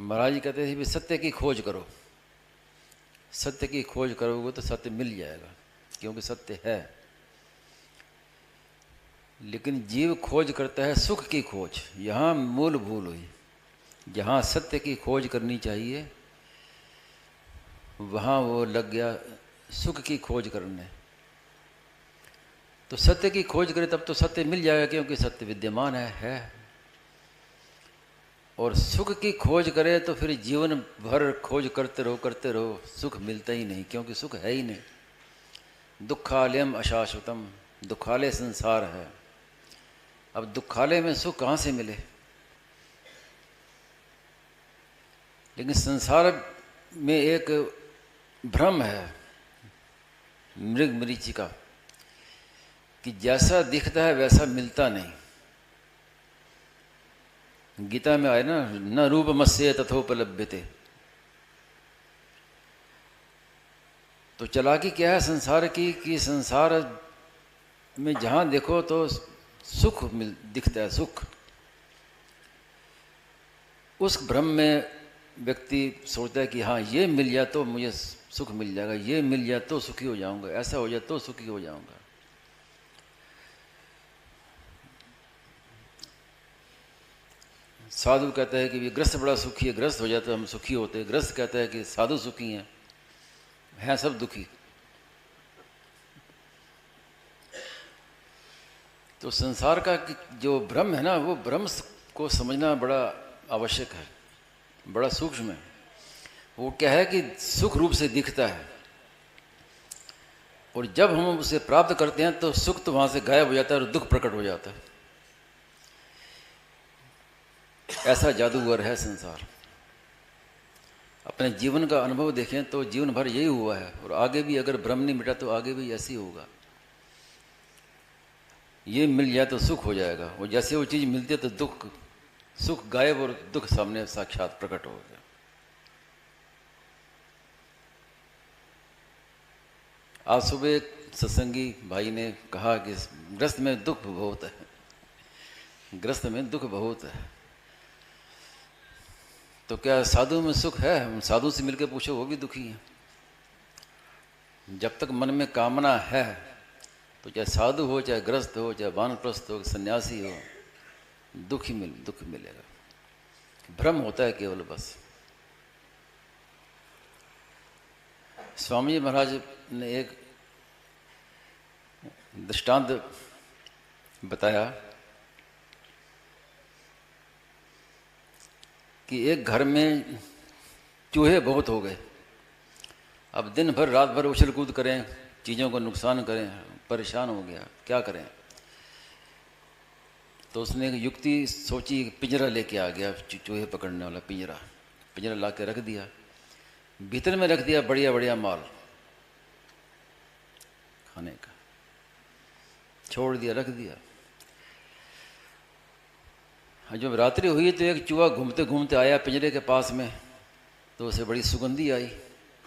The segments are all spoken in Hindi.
महाराज जी कहते थे भी सत्य की खोज करो। सत्य की खोज करोगे तो सत्य मिल जाएगा, क्योंकि सत्य है। लेकिन जीव खोज करता है सुख की खोज। यहाँ मूल भूल हुई। जहाँ सत्य की खोज करनी चाहिए वहाँ वो लग गया सुख की खोज करने। तो सत्य की खोज करे तब तो सत्य मिल जाएगा, क्योंकि सत्य विद्यमान है। और सुख की खोज करे तो फिर जीवन भर खोज करते रहो, सुख मिलता ही नहीं, क्योंकि सुख है ही नहीं। दुखालयम अशाश्वतम, दुखालय संसार है। अब दुखालय में सुख कहाँ से मिले? लेकिन संसार में एक भ्रम है मृग मरीचिका कि जैसा दिखता है वैसा मिलता नहीं। गीता में आए ना, न रूपमस्य तथोपलभ्यते। तो चालाकी क्या है संसार की कि संसार में जहाँ देखो तो सुख दिखता है, सुख। उस भ्रम में व्यक्ति सोचता है कि हाँ ये मिल जाए तो मुझे सुख मिल जाएगा, ये मिल जाए तो सुखी हो जाऊंगा, ऐसा हो जाए तो सुखी हो जाऊंगा। साधु कहता है कि ग्रस्त बड़ा सुखी है, ग्रस्त हो जाए तो हम सुखी होते हैं। ग्रस्त कहता है कि साधु सुखी हैं सब दुखी। तो संसार का जो भ्रम है ना, वो भ्रम को समझना बड़ा आवश्यक है, बड़ा सूक्ष्म है। वो क्या है कि सुख रूप से दिखता है, और जब हम उसे प्राप्त करते हैं तो सुख तो वहाँ से गायब हो जाता है और दुख प्रकट हो जाता है। ऐसा जादूगर है संसार। अपने जीवन का अनुभव देखें तो जीवन भर यही हुआ है, और आगे भी अगर भ्रम नहीं मिटा तो आगे भी ऐसे ही होगा। ये मिल जाए तो सुख हो जाएगा, और जैसे वो चीज़ मिलती है तो दुख, सुख गायब और दुख सामने साक्षात प्रकट हो गया। आज सुबह एक सत्संगी भाई ने कहा कि ग्रस्त में दुख बहुत है, ग्रस्त में दुख बहुत है। तो क्या साधु में सुख है? साधु से मिलकर पूछो, वो भी दुखी है। जब तक मन में कामना है तो चाहे साधु हो, चाहे ग्रस्त हो, चाहे वानप्रस्थ हो, सन्यासी हो, दुख मिलेगा। भ्रम होता है केवल बस। स्वामी जी महाराज ने एक दृष्टांत बताया कि एक घर में चूहे बहुत हो गए। अब दिन भर रात भर उछल कूद करें, चीज़ों को नुकसान करें, परेशान हो गया, क्या करें। तो उसने एक युक्ति सोची, पिंजरा लेके आ गया, चूहे पकड़ने वाला पिंजरा ला के रख दिया। भीतर में रख दिया बढ़िया बढ़िया माल खाने का, छोड़ दिया, रख दिया। जब रात्रि हुई तो एक चूहा घूमते घूमते आया पिंजरे के पास में, तो उसे बड़ी सुगंधी आई।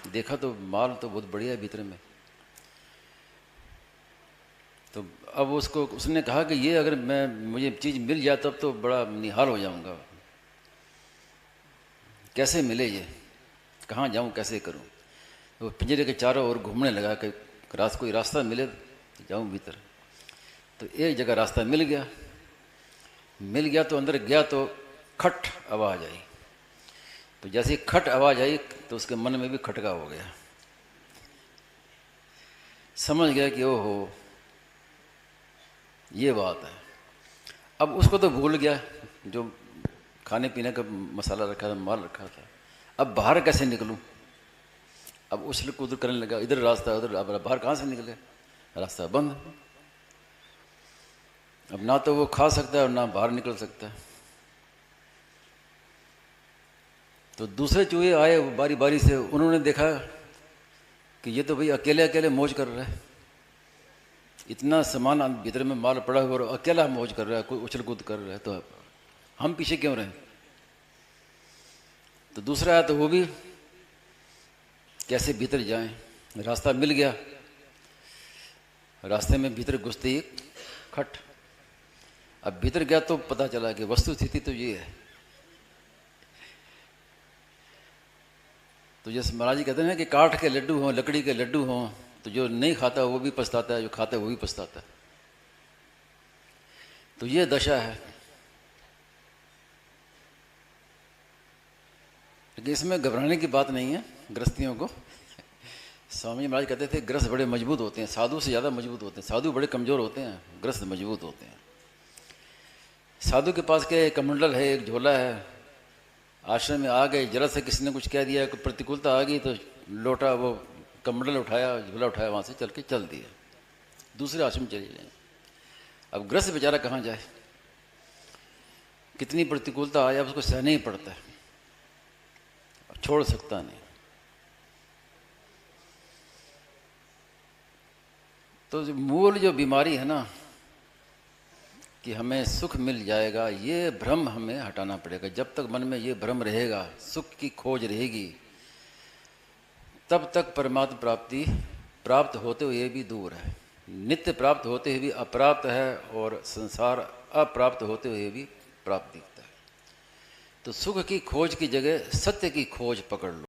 देखा तो माल तो बहुत बढ़िया है भीतर में। तो अब उसने कहा कि ये अगर मुझे चीज़ मिल जाए तब तो बड़ा निहाल हो जाऊंगा। कैसे मिले ये, कहाँ जाऊं, कैसे करूं। तो पिंजरे के चारों ओर घूमने लगा कि कोई रास्ता मिले तो जाऊं भीतर। तो एक जगह रास्ता मिल गया तो अंदर गया तो खट आवाज़ आई। तो जैसे ही खट आवाज़ आई तो उसके मन में भी खटका हो गया। समझ गया कि ओहो ये बात है। अब उसको तो भूल गया जो खाने पीने का मसाला रखा था, माल रखा था। अब बाहर कैसे निकलूं? अब उछल कूद करने लगा, इधर रास्ता उधर। अब बाहर कहाँ से निकले? रास्ता बंद। अब ना तो वो खा सकता है और ना बाहर निकल सकता है। तो दूसरे चूहे आए बारी बारी से, उन्होंने देखा कि ये तो भाई अकेले अकेले मौज कर रहा है, इतना सामान भीतर में माल पड़ा हुआ और अकेला मौज कर रहा है, कोई उछल कूद कर रहा है, तो हम पीछे क्यों रहे? तो दूसरा आया तो वो भी कैसे भीतर जाएं। रास्ता मिल गया, रास्ते में भीतर घुसते ही खट। अब भीतर गया तो पता चला कि वस्तु स्थिति तो ये है। तो जैसे महाराज जी कहते हैं ना कि काठ के लड्डू हों, लकड़ी के लड्डू हों, तो जो नहीं खाता वो भी पछताता है, जो खाता है वो भी पछताता है। तो ये दशा है। लेकिन इसमें घबराने की बात नहीं है गृहस्थियों को। स्वामी महाराज कहते थे गृहस्थ बड़े मजबूत होते हैं, साधु से ज़्यादा मजबूत होते हैं। साधु बड़े कमज़ोर होते हैं, गृहस्थ मजबूत होते हैं। साधु के पास क्या एक कमंडल है, एक झोला है, आश्रम में आ गए, जरा से किसी ने कुछ कह दिया, कोई प्रतिकूलता आ गई तो लोटा वो कमंडल उठाया, झोला उठाया, वहाँ से चल के चल दिया, दूसरे आश्रम चले जाए। अब गृहस्थ बेचारा कहाँ जाए, कितनी प्रतिकूलता आए अब उसको सहना ही पड़ता है, छोड़ सकता नहीं। तो मूल जो बीमारी है ना कि हमें सुख मिल जाएगा, ये भ्रम हमें हटाना पड़ेगा। जब तक मन में ये भ्रम रहेगा, सुख की खोज रहेगी, तब तक परमात्मा प्राप्ति प्राप्त होते हुए भी दूर है, नित्य प्राप्त होते हुए भी अप्राप्त है, और संसार अप्राप्त होते हुए भी प्राप्त दिखता है। तो सुख की खोज की जगह सत्य की खोज पकड़ लो।